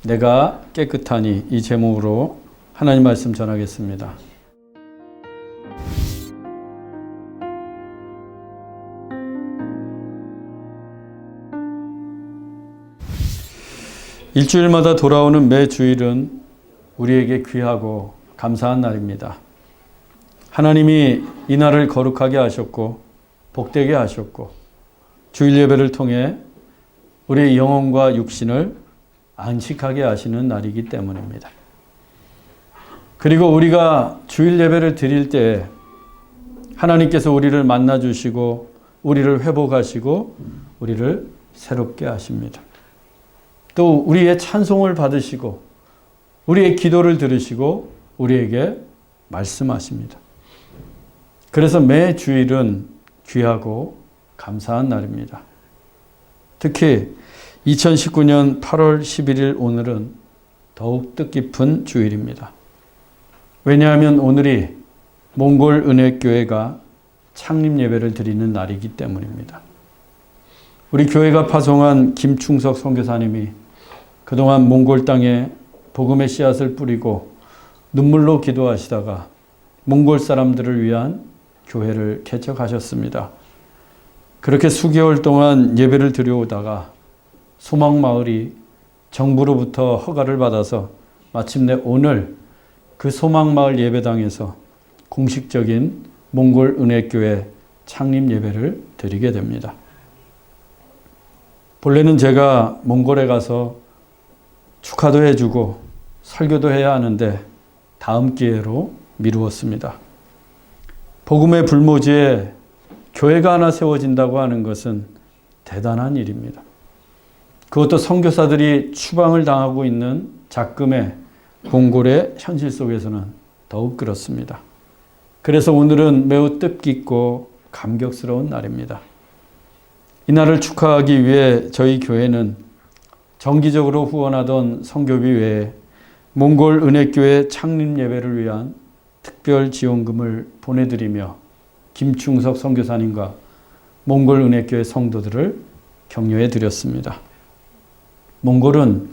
내가 깨끗하니 이 제목으로 하나님 말씀 전하겠습니다. 일주일마다 돌아오는 매 주일은 우리에게 귀하고 감사한 날입니다. 하나님이 이 날을 거룩하게 하셨고 복되게 하셨고 주일 예배를 통해 우리의 영혼과 육신을 안식하게 하시는 날이기 때문입니다. 그리고 우리가 주일 예배를 드릴 때 하나님께서 우리를 만나주시고 우리를 회복하시고 우리를 새롭게 하십니다. 또 우리의 찬송을 받으시고 우리의 기도를 들으시고 우리에게 말씀하십니다. 그래서 매 주일은 귀하고 감사한 날입니다. 특히 2019년 8월 11일 오늘은 더욱 뜻깊은 주일입니다. 왜냐하면 오늘이 몽골 은혜교회가 창립 예배를 드리는 날이기 때문입니다. 우리 교회가 파송한 김충석 선교사님이 그동안 몽골 땅에 복음의 씨앗을 뿌리고 눈물로 기도하시다가 몽골 사람들을 위한 교회를 개척하셨습니다. 그렇게 수개월 동안 예배를 드려오다가 소망마을이 정부로부터 허가를 받아서 마침내 오늘 그 소망마을 예배당에서 공식적인 몽골 은혜교회 창립 예배를 드리게 됩니다. 본래는 제가 몽골에 가서 축하도 해주고 설교도 해야 하는데 다음 기회로 미루었습니다. 복음의 불모지에 교회가 하나 세워진다고 하는 것은 대단한 일입니다. 그것도 선교사들이 추방을 당하고 있는 작금의 몽골의 현실 속에서는 더욱 그렇습니다. 그래서 오늘은 매우 뜻깊고 감격스러운 날입니다. 이 날을 축하하기 위해 저희 교회는 정기적으로 후원하던 선교비 외에 몽골 은혜교회 창립 예배를 위한 특별 지원금을 보내드리며 김충석 선교사님과 몽골 은혜교회 성도들을 격려해 드렸습니다. 몽골은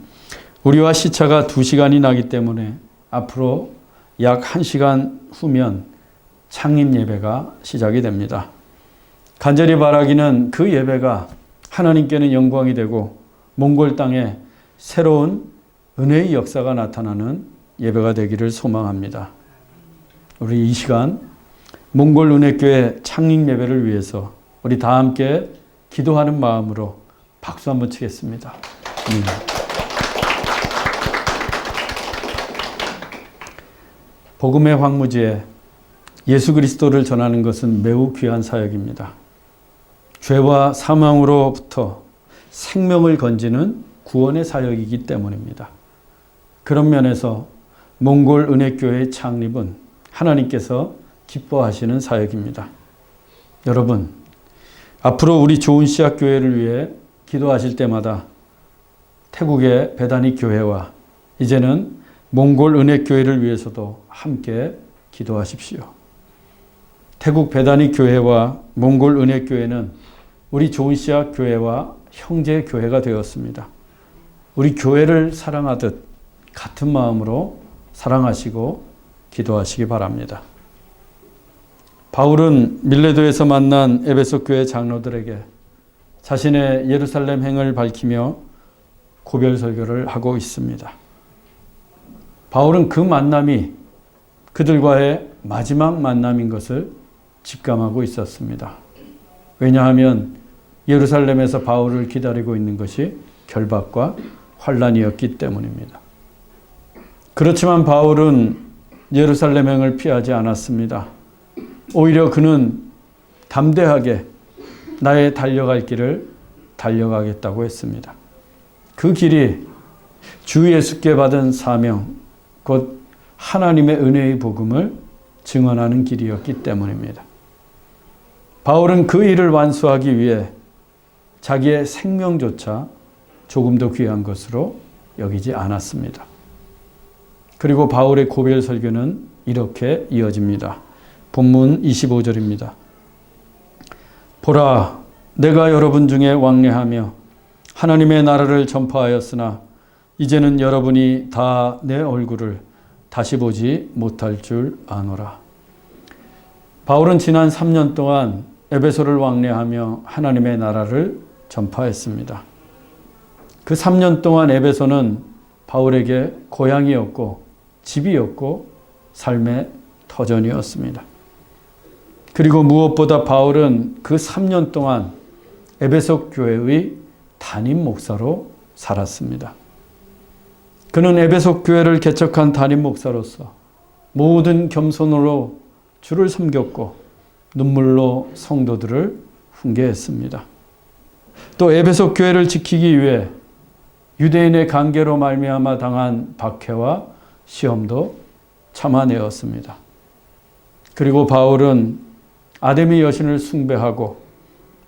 우리와 시차가 2시간이 나기 때문에 앞으로 약 1시간 후면 창립 예배가 시작이 됩니다. 간절히 바라기는 그 예배가 하나님께는 영광이 되고 몽골 땅에 새로운 은혜의 역사가 나타나는 예배가 되기를 소망합니다. 우리 이 시간 몽골 은혜교회 창립 예배를 위해서 우리 다 함께 기도하는 마음으로 박수 한번 치겠습니다. 복음의 황무지에 예수 그리스도를 전하는 것은 매우 귀한 사역입니다. 죄와 사망으로부터 생명을 건지는 구원의 사역이기 때문입니다. 그런 면에서 몽골 은혜교회의 창립은 하나님께서 기뻐하시는 사역입니다. 여러분, 앞으로 우리 좋은 씨앗 교회를 위해 기도하실 때마다 태국의 베다니 교회와 이제는 몽골 은혜교회를 위해서도 함께 기도하십시오. 태국 베다니 교회와 몽골 은혜교회는 우리 좋은 씨앗 교회와 형제 교회가 되었습니다. 우리 교회를 사랑하듯 같은 마음으로 사랑하시고 기도하시기 바랍니다. 바울은 밀레도에서 만난 에베소 교회 장로들에게 자신의 예루살렘 행을 밝히며 고별 설교를 하고 있습니다. 바울은 그 만남이 그들과의 마지막 만남인 것을 직감하고 있었습니다. 왜냐하면 예루살렘에서 바울을 기다리고 있는 것이 결박과 환란이었기 때문입니다. 그렇지만 바울은 예루살렘 행을 피하지 않았습니다. 오히려 그는 담대하게 나의 달려갈 길을 달려가겠다고 했습니다. 그 길이 주 예수께 받은 사명, 곧 하나님의 은혜의 복음을 증언하는 길이었기 때문입니다. 바울은 그 일을 완수하기 위해 자기의 생명조차 조금도 귀한 것으로 여기지 않았습니다. 그리고 바울의 고별 설교는 이렇게 이어집니다. 본문 25절입니다. 보라, 내가 여러분 중에 왕래하며 하나님의 나라를 전파하였으나 이제는 여러분이 다 내 얼굴을 다시 보지 못할 줄 아노라. 바울은 지난 3년 동안 에베소를 왕래하며 하나님의 나라를 전파했습니다. 그 3년 동안 에베소는 바울에게 고향이었고 집이었고 삶의 터전이었습니다. 그리고 무엇보다 바울은 그 3년 동안 에베소 교회의 담임 목사로 살았습니다. 그는 에베소 교회를 개척한 담임 목사로서 모든 겸손으로 주를 섬겼고 눈물로 성도들을 훈계했습니다. 또 에베소 교회를 지키기 위해 유대인의 관계로 말미암아 당한 박해와 시험도 참아내었습니다. 그리고 바울은 아데미 여신을 숭배하고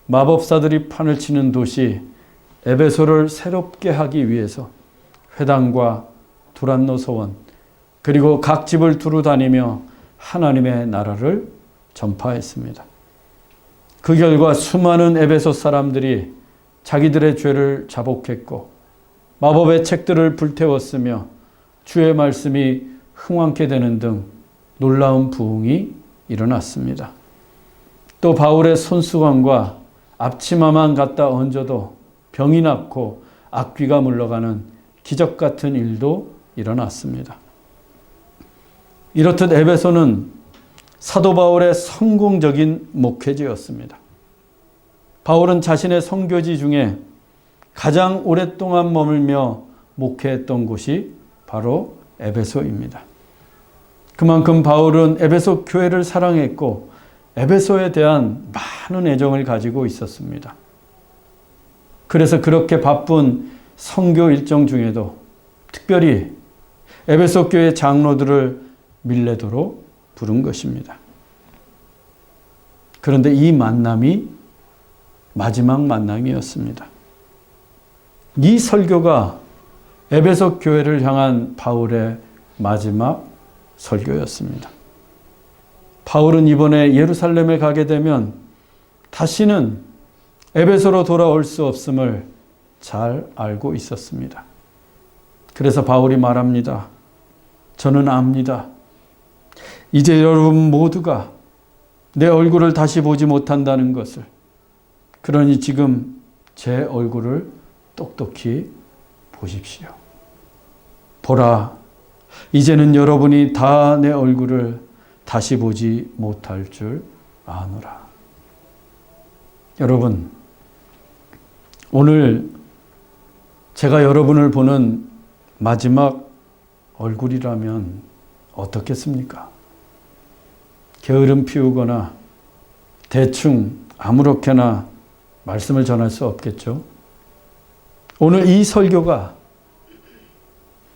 마법사들이 판을 치는 도시 에베소를 새롭게 하기 위해서 회당과 두란노 소원 그리고 각 집을 두루 다니며 하나님의 나라를 전파했습니다. 그 결과 수많은 에베소 사람들이 자기들의 죄를 자복했고 마법의 책들을 불태웠으며 주의 말씀이 흥왕케 되는 등 놀라운 부흥이 일어났습니다. 또 바울의 손수건과 앞치마만 갖다 얹어도 병이 낫고 악귀가 물러가는 기적 같은 일도 일어났습니다. 이렇듯 에베소는 사도 바울의 성공적인 목회지였습니다. 바울은 자신의 선교지 중에 가장 오랫동안 머물며 목회했던 곳이 바로 에베소입니다. 그만큼 바울은 에베소 교회를 사랑했고 에베소에 대한 많은 애정을 가지고 있었습니다. 그래서 그렇게 바쁜 선교 일정 중에도 특별히 에베소 교회 장로들을 밀레도로 부른 것입니다. 그런데 이 만남이 마지막 만남이었습니다. 이 설교가 에베소 교회를 향한 바울의 마지막 설교였습니다. 바울은 이번에 예루살렘에 가게 되면 다시는 에베소로 돌아올 수 없음을 잘 알고 있었습니다. 그래서 바울이 말합니다. 저는 압니다. 이제 여러분 모두가 내 얼굴을 다시 보지 못한다는 것을. 그러니 지금 제 얼굴을 똑똑히 보십시오. 보라, 이제는 여러분이 다 내 얼굴을 다시 보지 못할 줄 아노라. 여러분, 오늘 제가 여러분을 보는 마지막 얼굴이라면 어떻겠습니까? 게으름 피우거나 대충 아무렇게나 말씀을 전할 수 없겠죠. 오늘 이 설교가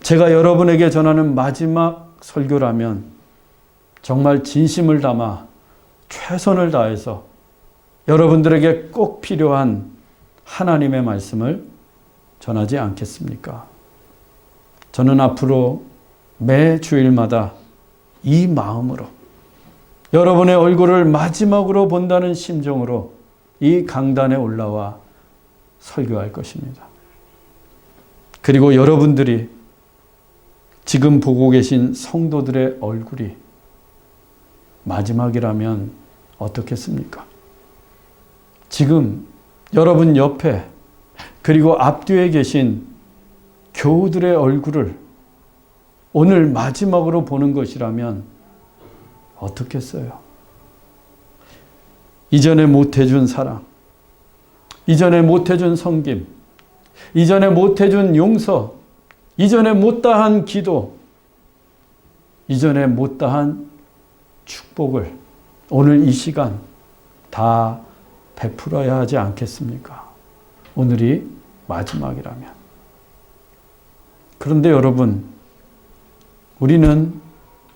제가 여러분에게 전하는 마지막 설교라면 정말 진심을 담아 최선을 다해서 여러분들에게 꼭 필요한 하나님의 말씀을 전하지 않겠습니까? 저는 앞으로 매 주일마다 이 마음으로 여러분의 얼굴을 마지막으로 본다는 심정으로 이 강단에 올라와 설교할 것입니다. 그리고 여러분들이 지금 보고 계신 성도들의 얼굴이 마지막이라면 어떻겠습니까? 지금 여러분 옆에 그리고 앞뒤에 계신 교우들의 얼굴을 오늘 마지막으로 보는 것이라면 어떻겠어요? 이전에 못해준 사랑, 이전에 못해준 섬김, 이전에 못해준 용서, 이전에 못다한 기도, 이전에 못다한 축복을 오늘 이 시간 다 베풀어야 하지 않겠습니까? 오늘이 마지막이라면. 그런데 여러분, 우리는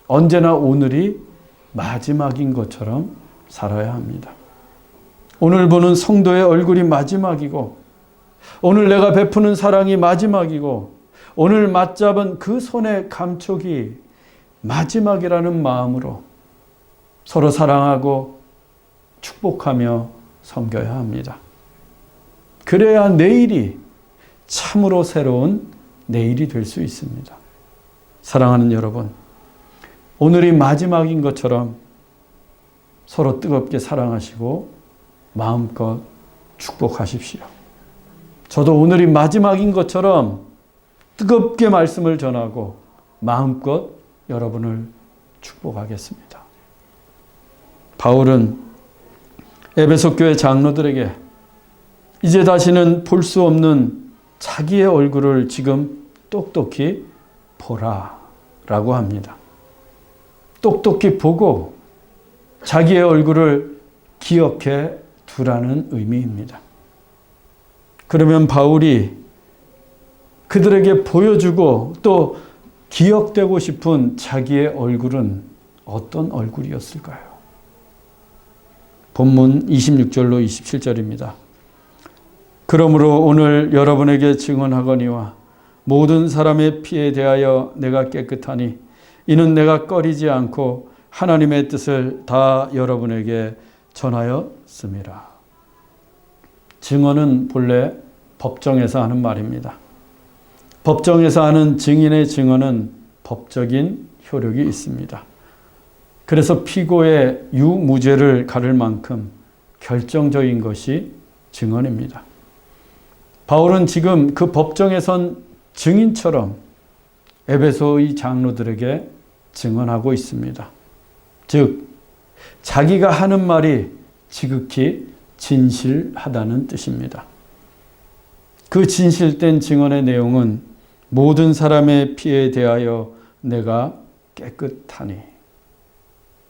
언제나 오늘이 마지막인 것처럼 살아야 합니다. 오늘 보는 성도의 얼굴이 마지막이고, 오늘 내가 베푸는 사랑이 마지막이고, 오늘 맞잡은 그 손의 감촉이 마지막이라는 마음으로 서로 사랑하고 축복하며 섬겨야 합니다. 그래야 내일이 참으로 새로운 내일이 될 수 있습니다. 사랑하는 여러분, 오늘이 마지막인 것처럼 서로 뜨겁게 사랑하시고 마음껏 축복하십시오. 저도 오늘이 마지막인 것처럼 뜨겁게 말씀을 전하고 마음껏 여러분을 축복하겠습니다. 바울은 에베소 교회 장로들에게 이제 다시는 볼 수 없는 자기의 얼굴을 지금 똑똑히 보라라고 합니다. 똑똑히 보고 자기의 얼굴을 기억해 두라는 의미입니다. 그러면 바울이 그들에게 보여주고 또 기억되고 싶은 자기의 얼굴은 어떤 얼굴이었을까요? 본문 26절로 27절입니다. 그러므로 오늘 여러분에게 증언하거니와 모든 사람의 피에 대하여 내가 깨끗하니 이는 내가 꺼리지 않고 하나님의 뜻을 다 여러분에게 전하였음이라. 증언은 본래 법정에서 하는 말입니다. 법정에서 하는 증인의 증언은 법적인 효력이 있습니다. 그래서 피고의 유무죄를 가를 만큼 결정적인 것이 증언입니다. 바울은 지금 그 법정에 선 증인처럼 에베소의 장로들에게 증언하고 있습니다. 즉, 자기가 하는 말이 지극히 진실하다는 뜻입니다. 그 진실된 증언의 내용은 모든 사람의 피에 대하여 내가 깨끗하니.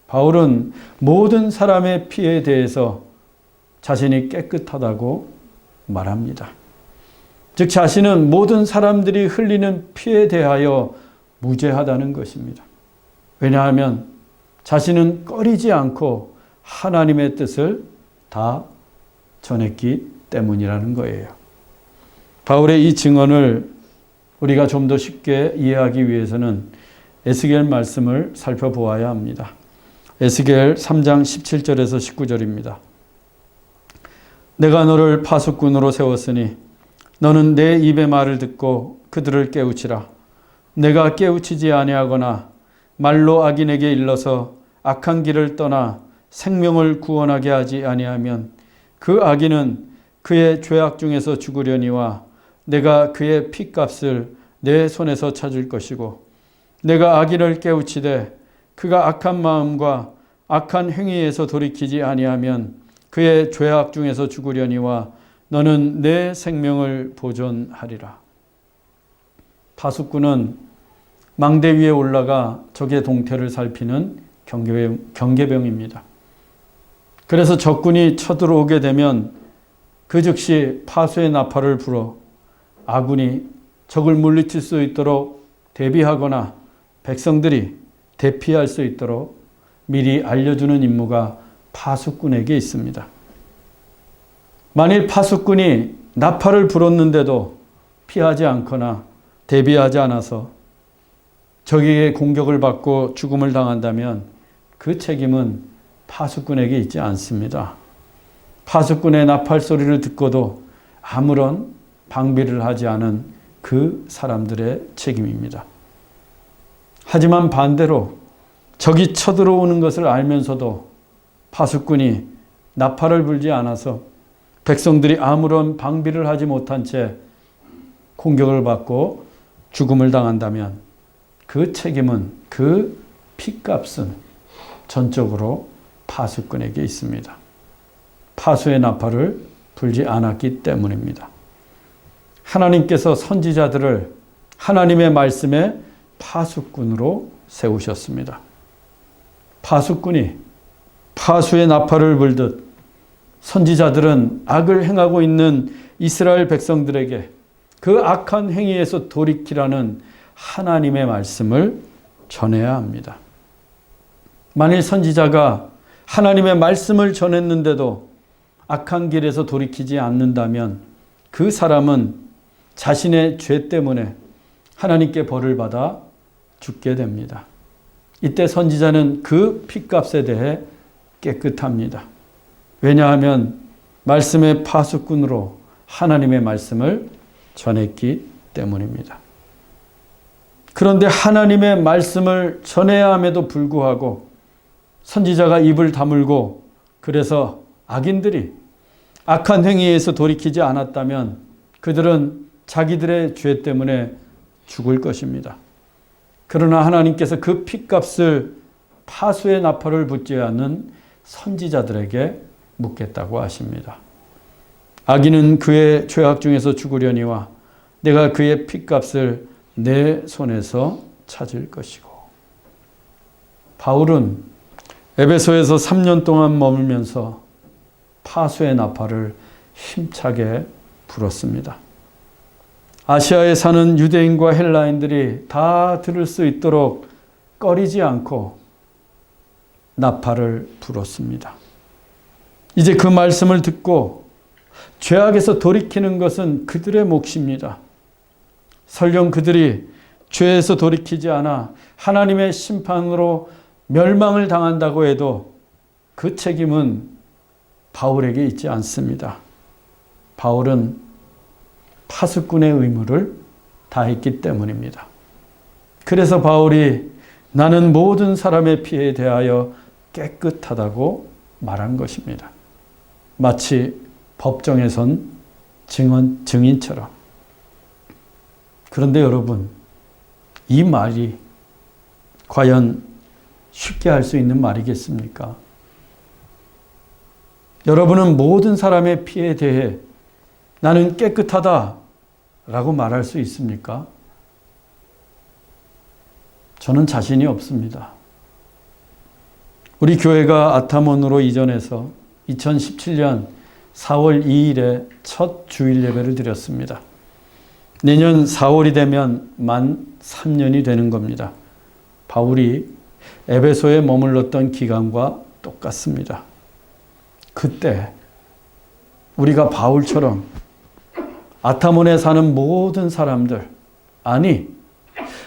바울은 모든 사람의 피에 대해서 자신이 깨끗하다고 말합니다. 즉 자신은 모든 사람들이 흘리는 피에 대하여 무죄하다는 것입니다. 왜냐하면 자신은 꺼리지 않고 하나님의 뜻을 다 전했기 때문이라는 거예요. 바울의 이 증언을 우리가 좀 더 쉽게 이해하기 위해서는 에스겔 말씀을 살펴보아야 합니다. 에스겔 3장 17절에서 19절입니다. 내가 너를 파수꾼으로 세웠으니 너는 내 입의 말을 듣고 그들을 깨우치라. 내가 깨우치지 아니하거나 말로 악인에게 일러서 악한 길을 떠나 생명을 구원하게 하지 아니하면 그 악인은 그의 죄악 중에서 죽으려니와 내가 그의 핏값을 내 손에서 찾을 것이고 내가 악인을 깨우치되 그가 악한 마음과 악한 행위에서 돌이키지 아니하면 그의 죄악 중에서 죽으려니와 너는 내 생명을 보존하리라. 파수꾼은 망대 위에 올라가 적의 동태를 살피는 경계병입니다. 그래서 적군이 쳐들어오게 되면 그 즉시 파수의 나팔을 불어 아군이 적을 물리칠 수 있도록 대비하거나 백성들이 대피할 수 있도록 미리 알려주는 임무가 파수꾼에게 있습니다. 만일 파수꾼이 나팔을 불었는데도 피하지 않거나 대비하지 않아서 적에게 공격을 받고 죽음을 당한다면 그 책임은 파수꾼에게 있지 않습니다. 파수꾼의 나팔 소리를 듣고도 아무런 방비를 하지 않은 그 사람들의 책임입니다. 하지만 반대로 적이 쳐들어오는 것을 알면서도 파수꾼이 나팔을 불지 않아서 백성들이 아무런 방비를 하지 못한 채 공격을 받고 죽음을 당한다면 그 책임은, 그 핏값은 전적으로 파수꾼에게 있습니다. 파수의 나팔을 불지 않았기 때문입니다. 하나님께서 선지자들을 하나님의 말씀의 파수꾼으로 세우셨습니다. 파수꾼이 파수의 나팔을 불듯 선지자들은 악을 행하고 있는 이스라엘 백성들에게 그 악한 행위에서 돌이키라는 하나님의 말씀을 전해야 합니다. 만일 선지자가 하나님의 말씀을 전했는데도 악한 길에서 돌이키지 않는다면 그 사람은 자신의 죄 때문에 하나님께 벌을 받아 죽게 됩니다. 이때 선지자는 그 핏값에 대해 깨끗합니다. 왜냐하면 말씀의 파수꾼으로 하나님의 말씀을 전했기 때문입니다. 그런데 하나님의 말씀을 전해야 함에도 불구하고 선지자가 입을 다물고 그래서 악인들이 악한 행위에서 돌이키지 않았다면 그들은 자기들의 죄 때문에 죽을 것입니다. 그러나 하나님께서 그 핏값을 파수의 나팔을 붙지 않는 선지자들에게 묻겠다고 하십니다. 악인은 그의 죄악 중에서 죽으려니와 내가 그의 핏값을 내 손에서 찾을 것이고. 바울은 에베소에서 3년 동안 머물면서 파수의 나팔을 힘차게 불었습니다. 아시아에 사는 유대인과 헬라인들이 다 들을 수 있도록 꺼리지 않고 나팔을 불었습니다. 이제 그 말씀을 듣고 죄악에서 돌이키는 것은 그들의 몫입니다. 설령 그들이 죄에서 돌이키지 않아 하나님의 심판으로 멸망을 당한다고 해도 그 책임은 바울에게 있지 않습니다. 바울은 파수꾼의 의무를 다했기 때문입니다. 그래서 바울이 나는 모든 사람의 피에 대하여 깨끗하다고 말한 것입니다. 마치 법정에 선 증인처럼. 그런데 여러분, 이 말이 과연 쉽게 할 수 있는 말이겠습니까? 여러분은 모든 사람의 피에 대해 나는 깨끗하다라고 말할 수 있습니까? 저는 자신이 없습니다. 우리 교회가 아타몬으로 이전해서 2017년 4월 2일에 첫 주일 예배를 드렸습니다. 내년 4월이 되면 만 3년이 되는 겁니다. 바울이 에베소에 머물렀던 기간과 똑같습니다. 그때 우리가 바울처럼 아타몬에 사는 모든 사람들, 아니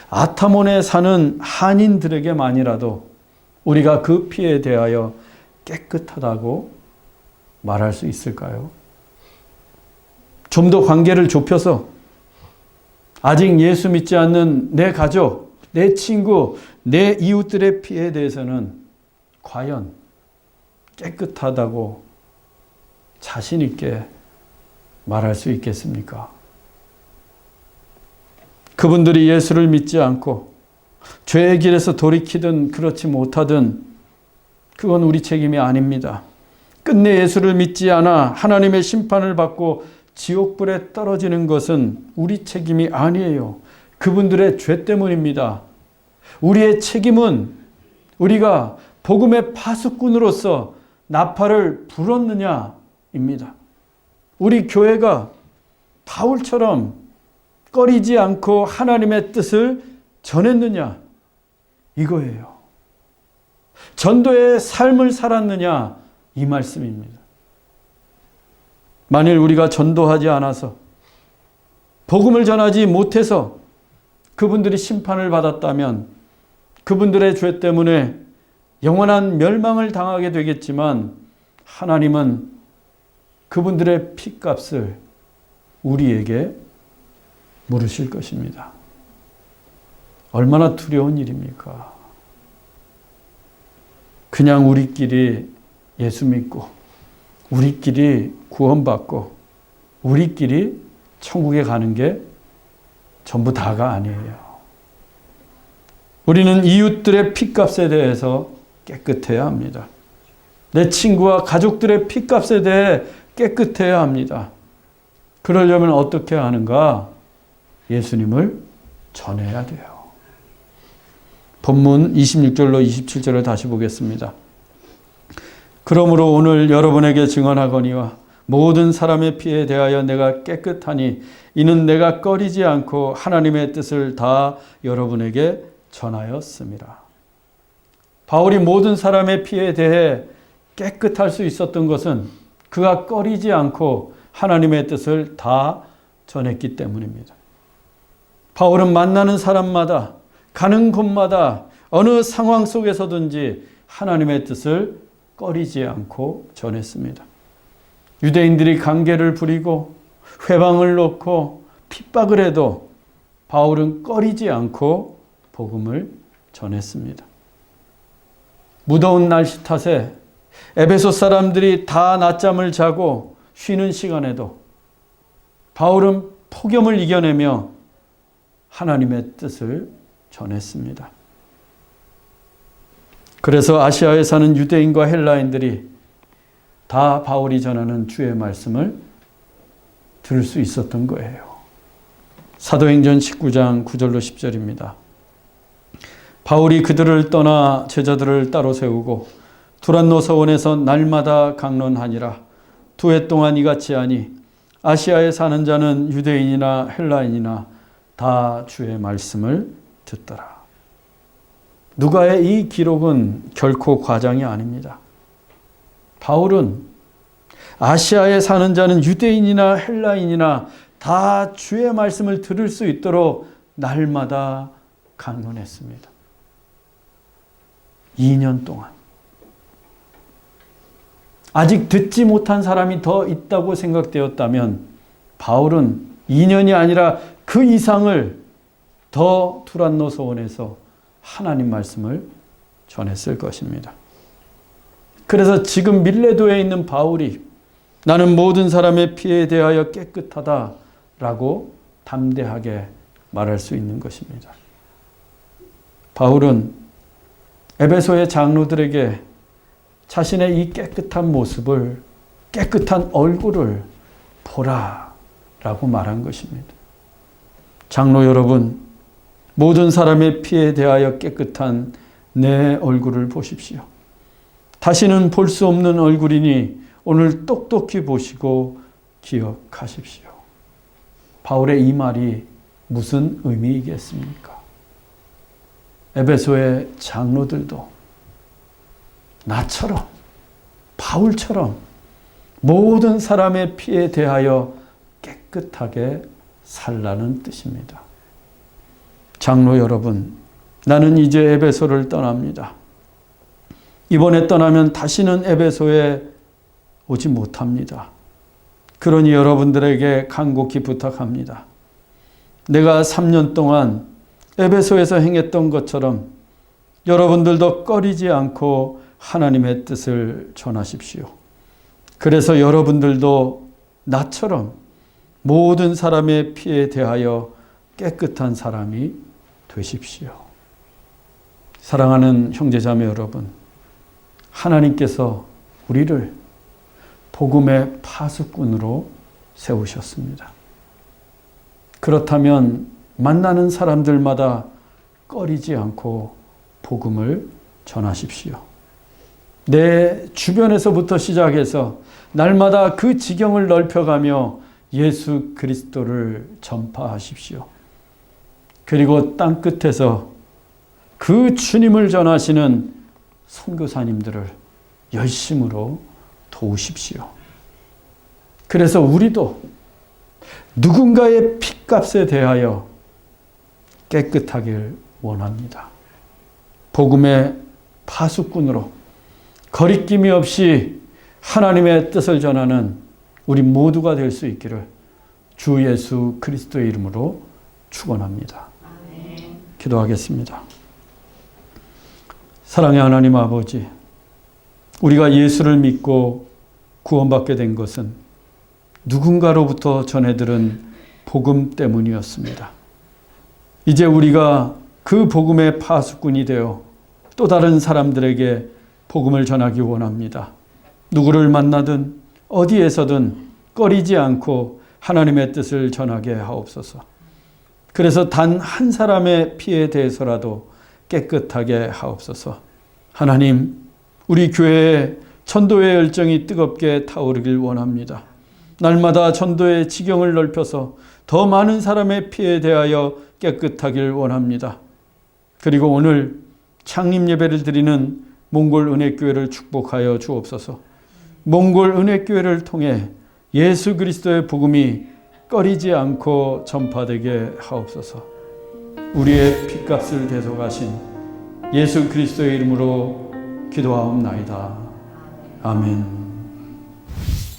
아타몬에 사는 한인들에게만이라도 우리가 그 피에 대하여 깨끗하다고 말할 수 있을까요? 좀 더 관계를 좁혀서 아직 예수 믿지 않는 내 가족, 내 친구, 내 이웃들의 피에 대해서는 과연 깨끗하다고 자신 있게 말할 수 있겠습니까? 그분들이 예수를 믿지 않고 죄의 길에서 돌이키든 그렇지 못하든 그건 우리 책임이 아닙니다. 끝내 예수를 믿지 않아 하나님의 심판을 받고 지옥불에 떨어지는 것은 우리 책임이 아니에요. 그분들의 죄 때문입니다. 우리의 책임은 우리가 복음의 파수꾼으로서 나팔을 불었느냐입니다. 우리 교회가 바울처럼 꺼리지 않고 하나님의 뜻을 전했느냐, 이거예요. 전도의 삶을 살았느냐, 이 말씀입니다. 만일 우리가 전도하지 않아서 복음을 전하지 못해서 그분들이 심판을 받았다면 그분들의 죄 때문에 영원한 멸망을 당하게 되겠지만 하나님은 그분들의 핏값을 우리에게 물으실 것입니다. 얼마나 두려운 일입니까? 그냥 우리끼리 예수 믿고 우리끼리 구원받고 우리끼리 천국에 가는 게 전부 다가 아니에요. 우리는 이웃들의 핏값에 대해서 깨끗해야 합니다. 내 친구와 가족들의 핏값에 대해 깨끗해야 합니다. 그러려면 어떻게 하는가? 예수님을 전해야 돼요. 본문 26절로 27절을 다시 보겠습니다. 그러므로 오늘 여러분에게 증언하거니와 모든 사람의 피에 대하여 내가 깨끗하니 이는 내가 꺼리지 않고 하나님의 뜻을 다 여러분에게 전하였습니다. 바울이 모든 사람의 피에 대해 깨끗할 수 있었던 것은 그가 꺼리지 않고 하나님의 뜻을 다 전했기 때문입니다. 바울은 만나는 사람마다 가는 곳마다 어느 상황 속에서든지 하나님의 뜻을 꺼리지 않고 전했습니다. 유대인들이 관계를 부리고 회방을 놓고 핍박을 해도 바울은 꺼리지 않고 복음을 전했습니다. 무더운 날씨 탓에 에베소 사람들이 다 낮잠을 자고 쉬는 시간에도 바울은 폭염을 이겨내며 하나님의 뜻을 전했습니다. 그래서 아시아에 사는 유대인과 헬라인들이 다 바울이 전하는 주의 말씀을 들을 수 있었던 거예요. 사도행전 19장 9절로 10절입니다. 바울이 그들을 떠나 제자들을 따로 세우고 두란노 서원에서 날마다 강론하니라. 2해 동안 이같이 하니 아시아에 사는 자는 유대인이나 헬라인이나 다 주의 말씀을 듣더라. 누가의 이 기록은 결코 과장이 아닙니다. 바울은 아시아에 사는 자는 유대인이나 헬라인이나 다 주의 말씀을 들을 수 있도록 날마다 강론했습니다. 2년 동안. 아직 듣지 못한 사람이 더 있다고 생각되었다면 바울은 2년이 아니라 그 이상을 더 두란노 서원에서 하나님 말씀을 전했을 것입니다. 그래서 지금 밀레도에 있는 바울이 나는 모든 사람의 피에 대하여 깨끗하다라고 담대하게 말할 수 있는 것입니다. 바울은 에베소의 장로들에게 자신의 이 깨끗한 모습을, 깨끗한 얼굴을 보라라고 말한 것입니다. 장로 여러분, 모든 사람의 피에 대하여 깨끗한 내 얼굴을 보십시오. 다시는 볼 수 없는 얼굴이니 오늘 똑똑히 보시고 기억하십시오. 바울의 이 말이 무슨 의미이겠습니까? 에베소의 장로들도 나처럼, 바울처럼 모든 사람의 피에 대하여 깨끗하게 살라는 뜻입니다. 장로 여러분, 나는 이제 에베소를 떠납니다. 이번에 떠나면 다시는 에베소에 오지 못합니다. 그러니 여러분들에게 간곡히 부탁합니다. 내가 3년 동안 에베소에서 행했던 것처럼 여러분들도 꺼리지 않고 하나님의 뜻을 전하십시오. 그래서 여러분들도 나처럼 모든 사람의 피에 대하여 깨끗한 사람이 되십시오. 사랑하는 형제자매 여러분, 하나님께서 우리를 복음의 파수꾼으로 세우셨습니다. 그렇다면 만나는 사람들마다 꺼리지 않고 복음을 전하십시오. 내 주변에서부터 시작해서 날마다 그 지경을 넓혀가며 예수 그리스도를 전파하십시오. 그리고 땅끝에서 그 주님을 전하시는 선교사님들을 열심으로 도우십시오. 그래서 우리도 누군가의 핏값에 대하여 깨끗하길 원합니다. 복음의 파수꾼으로 거리낌이 없이 하나님의 뜻을 전하는 우리 모두가 될 수 있기를 주 예수 그리스도의 이름으로 축원합니다. 기도하겠습니다. 사랑의 하나님 아버지, 우리가 예수를 믿고 구원받게 된 것은 누군가로부터 전해들은 복음 때문이었습니다. 이제 우리가 그 복음의 파수꾼이 되어 또 다른 사람들에게 복음을 전하기 원합니다. 누구를 만나든 어디에서든 꺼리지 않고 하나님의 뜻을 전하게 하옵소서. 그래서 단 한 사람의 피에 대해서라도 깨끗하게 하옵소서. 하나님, 우리 교회에 전도의 열정이 뜨겁게 타오르길 원합니다. 날마다 전도의 지경을 넓혀서 더 많은 사람의 피에 대하여 깨끗하길 원합니다. 그리고 오늘 창립 예배를 드리는 몽골 은혜교회를 축복하여 주옵소서. 몽골 은혜교회를 통해 예수 그리스도의 복음이 꺼리지 않고 전파되게 하옵소서. 우리의 핏값을 대속하신 예수 그리스도의 이름으로 기도하옵나이다. 아멘.